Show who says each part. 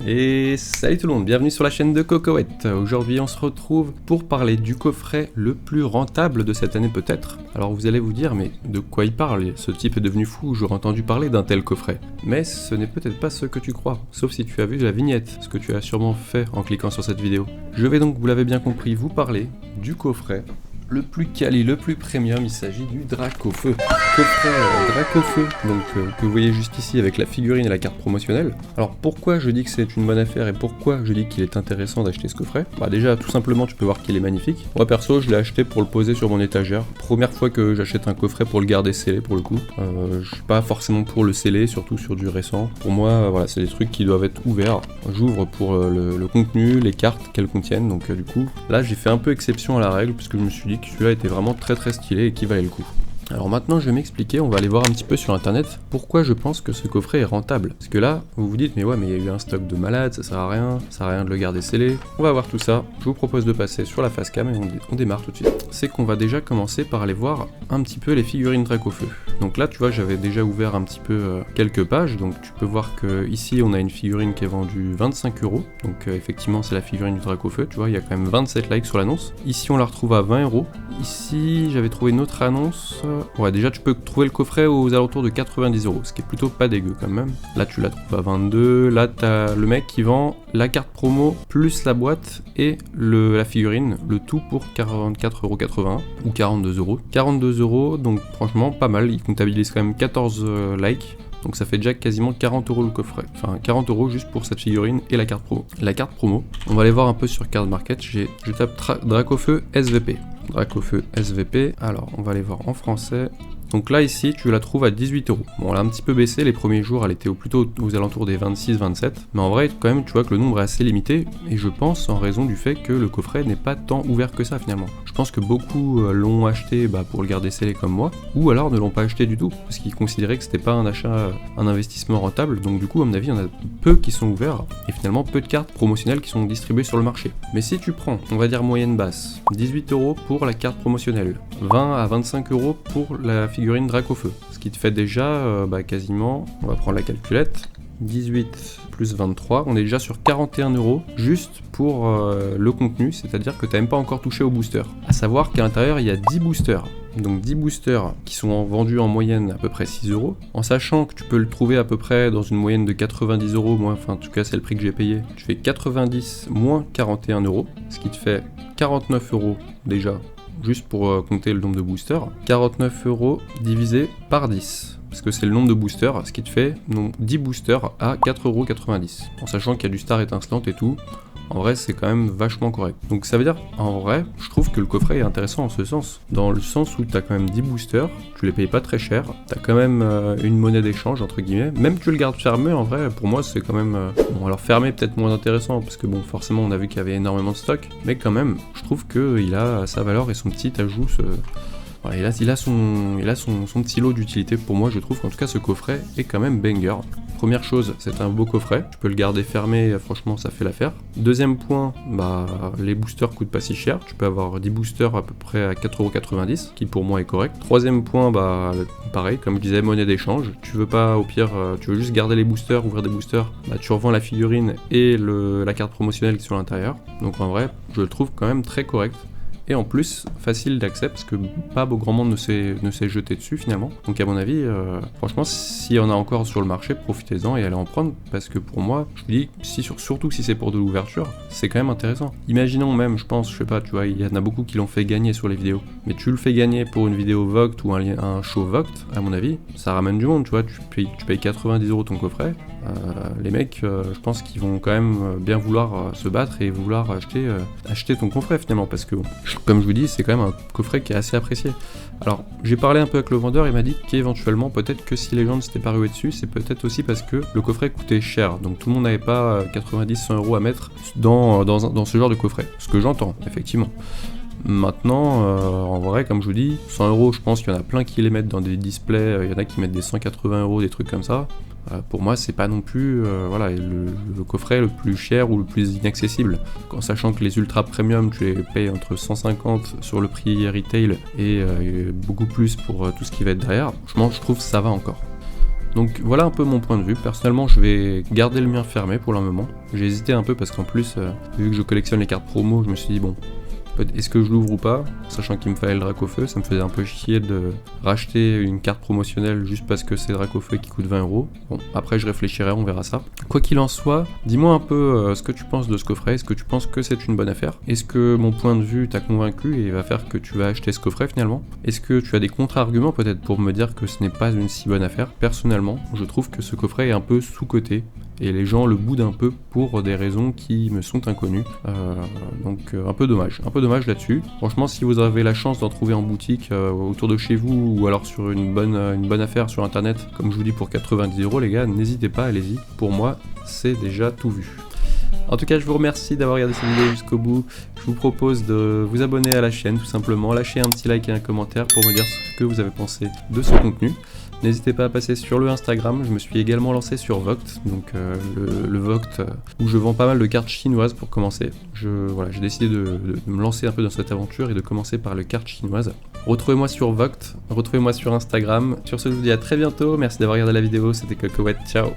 Speaker 1: Et salut tout le monde, bienvenue sur la chaîne de Cocoette. Aujourd'hui on se retrouve pour parler du coffret le plus rentable de cette année peut-être. Alors vous allez vous dire, mais de quoi il parle? Ce type est devenu fou, j'aurais entendu parler d'un tel coffret. Mais ce n'est peut-être pas ce que tu crois, sauf si tu as vu la vignette, ce que tu as sûrement fait en cliquant sur cette vidéo. Je vais donc, vous l'avez bien compris, vous parler du coffret le plus quali, le plus premium, il s'agit du Dracofeu. Coffret Dracofeu, donc que vous voyez juste ici avec la figurine et la carte promotionnelle. Alors pourquoi je dis que c'est une bonne affaire et pourquoi je dis qu'il est intéressant d'acheter ce coffret? Bah déjà tout simplement tu peux voir qu'il est magnifique. Moi perso je l'ai acheté pour le poser sur mon étagère. Première fois que j'achète un coffret pour le garder scellé pour le coup. Je suis pas forcément pour le sceller, surtout sur du récent. Pour moi voilà, c'est des trucs qui doivent être ouverts. J'ouvre pour le contenu, les cartes qu'elles contiennent, donc du coup là j'ai fait un peu exception à la règle puisque je me suis dit que celui-là était vraiment très stylé et qui valait le coup. Alors maintenant je vais m'expliquer, on va aller voir un petit peu sur internet pourquoi je pense que ce coffret est rentable. Parce que là, vous vous dites mais ouais mais il y a eu un stock de malades, ça sert à rien de le garder scellé. On va voir tout ça, je vous propose de passer sur la face cam et on démarre tout de suite. C'est qu'on va déjà commencer par aller voir un petit peu les figurines Dracofeu. Donc là tu vois j'avais déjà ouvert un petit peu quelques pages, donc tu peux voir que ici on a une figurine qui est vendue 25€. Donc effectivement c'est la figurine du Dracofeu, tu vois il y a quand même 27 likes sur l'annonce. Ici on la retrouve à 20€. Ici j'avais trouvé une autre annonce. Ouais, déjà tu peux trouver le coffret aux alentours de 90€, ce qui est plutôt pas dégueu quand même. Là tu la trouves à 22, là t'as le mec qui vend la carte promo plus la boîte et la figurine, le tout pour 44,81€ ou 42€. 42€, donc franchement pas mal, il comptabilise quand même 14 likes. Donc ça fait déjà quasiment 40€ le coffret. Enfin 40€ juste pour cette figurine et la carte promo. La carte promo, on va aller voir un peu sur Card Market. Je tape Dracofeu SVP. Dracofeu SVP. Alors on va aller voir en français. Donc là ici tu la trouves à 18€. Bon elle a un petit peu baissé, les premiers jours elle était plutôt aux alentours des 26-27. Mais en vrai quand même tu vois que le nombre est assez limité. Et je pense en raison du fait que le coffret n'est pas tant ouvert que ça finalement. Je pense que beaucoup l'ont acheté pour le garder scellé comme moi. Ou alors ne l'ont pas acheté du tout. Parce qu'ils considéraient que c'était pas un achat, un investissement rentable. Donc du coup à mon avis il y en a peu qui sont ouverts. Et finalement peu de cartes promotionnelles qui sont distribuées sur le marché. Mais si tu prends, on va dire moyenne basse, 18€ pour la carte promotionnelle. 20 à 25€ pour la figurine Dracofeu. Ce qui te fait déjà quasiment, on va prendre la calculette, 18 plus 23, on est déjà sur 41€ juste pour le contenu, c'est-à-dire que tu n'as même pas encore touché au booster. A savoir qu'à l'intérieur il y a 10 boosters. Donc 10 boosters qui sont vendus en moyenne à peu près 6€, en sachant que tu peux le trouver à peu près dans une moyenne de 90€, moins, enfin en tout cas c'est le prix que j'ai payé. Tu fais 90 moins 41€, ce qui te fait 49€ déjà, juste pour compter le nombre de boosters. 49€ divisé par 10. Parce que c'est le nombre de boosters, ce qui te fait donc 10 boosters à 4,90€. En sachant qu'il y a du star étincelante et tout, en vrai c'est quand même vachement correct. Donc ça veut dire, en vrai, je trouve que le coffret est intéressant en ce sens. Dans le sens où tu as quand même 10 boosters, tu les payes pas très cher, tu as quand même une monnaie d'échange entre guillemets. Même que tu le gardes fermé, en vrai, pour moi c'est quand même... Bon alors fermé peut-être moins intéressant, parce que bon forcément on a vu qu'il y avait énormément de stock. Mais quand même, je trouve qu'il a sa valeur et son petit ajout... Voilà, il a son petit lot d'utilité pour moi, je trouve qu'en tout cas ce coffret est quand même banger. Première chose, c'est un beau coffret, tu peux le garder fermé, franchement ça fait l'affaire. Deuxième point, les boosters coûtent pas si cher, tu peux avoir 10 boosters à peu près à 4,90€, qui pour moi est correct. Troisième point, pareil, comme je disais, monnaie d'échange, tu veux pas au pire, tu veux juste garder les boosters, ouvrir des boosters, tu revends la figurine et la carte promotionnelle sur l'intérieur. Donc en vrai, je le trouve quand même très correct. Et en plus, facile d'accès parce que pas beau grand monde ne s'est jeté dessus finalement. Donc à mon avis, franchement, s'il y en a encore sur le marché, profitez-en et allez en prendre parce que pour moi, je vous dis, surtout si c'est pour de l'ouverture, c'est quand même intéressant. Imaginons même, je pense, je sais pas, tu vois, il y en a beaucoup qui l'ont fait gagner sur les vidéos. Mais tu le fais gagner pour une vidéo Vogt ou un show Vogt, à mon avis, ça ramène du monde, tu vois, tu payes 90€ ton coffret. Les mecs, je pense qu'ils vont quand même bien vouloir se battre et vouloir acheter ton coffret finalement parce que comme je vous dis, c'est quand même un coffret qui est assez apprécié. Alors, j'ai parlé un peu avec le vendeur, il m'a dit qu'éventuellement, peut-être que si les gens ne s'étaient pas rués dessus, c'est peut-être aussi parce que le coffret coûtait cher. Donc tout le monde n'avait pas 90-100€ à mettre dans ce genre de coffret. Ce que j'entends, effectivement. Maintenant, en vrai, comme je vous dis, 100€, je pense qu'il y en a plein qui les mettent dans des displays, il y en a qui mettent des 180€, des trucs comme ça. Pour moi, c'est pas non plus le coffret le plus cher ou le plus inaccessible. En sachant que les ultra premium, tu les payes entre 150 sur le prix retail et beaucoup plus pour tout ce qui va être derrière. Franchement, je trouve que ça va encore. Donc voilà un peu mon point de vue. Personnellement, je vais garder le mien fermé pour le moment. J'ai hésité un peu parce qu'en plus, vu que je collectionne les cartes promo, je me suis dit bon, est-ce que je l'ouvre ou pas, sachant qu'il me fallait le Dracofeu, ça me faisait un peu chier de racheter une carte promotionnelle juste parce que c'est Dracofeu qui coûte 20€. Bon, après je réfléchirai, on verra ça. Quoi qu'il en soit, dis-moi un peu ce que tu penses de ce coffret, est-ce que tu penses que c'est une bonne affaire? Est-ce que mon point de vue t'a convaincu et va faire que tu vas acheter ce coffret finalement? Est-ce que tu as des contre-arguments peut-être pour me dire que ce n'est pas une si bonne affaire? Personnellement, je trouve que ce coffret est un peu sous-coté. Et les gens le boudent un peu pour des raisons qui me sont inconnues. Donc un peu dommage là-dessus. Franchement, si vous avez la chance d'en trouver en boutique autour de chez vous ou alors sur une bonne affaire sur internet, comme je vous dis pour 90€, les gars, n'hésitez pas, allez-y. Pour moi, c'est déjà tout vu. En tout cas, je vous remercie d'avoir regardé cette vidéo jusqu'au bout. Je vous propose de vous abonner à la chaîne tout simplement, lâcher un petit like et un commentaire pour me dire ce que vous avez pensé de ce contenu. N'hésitez pas à passer sur le Instagram, je me suis également lancé sur Vogt, donc le Vogt où je vends pas mal de cartes chinoises pour commencer. J'ai décidé de me lancer un peu dans cette aventure et de commencer par les cartes chinoises. Retrouvez-moi sur Vogt, retrouvez-moi sur Instagram. Sur ce, je vous dis à très bientôt, merci d'avoir regardé la vidéo, c'était Cocoette, ciao.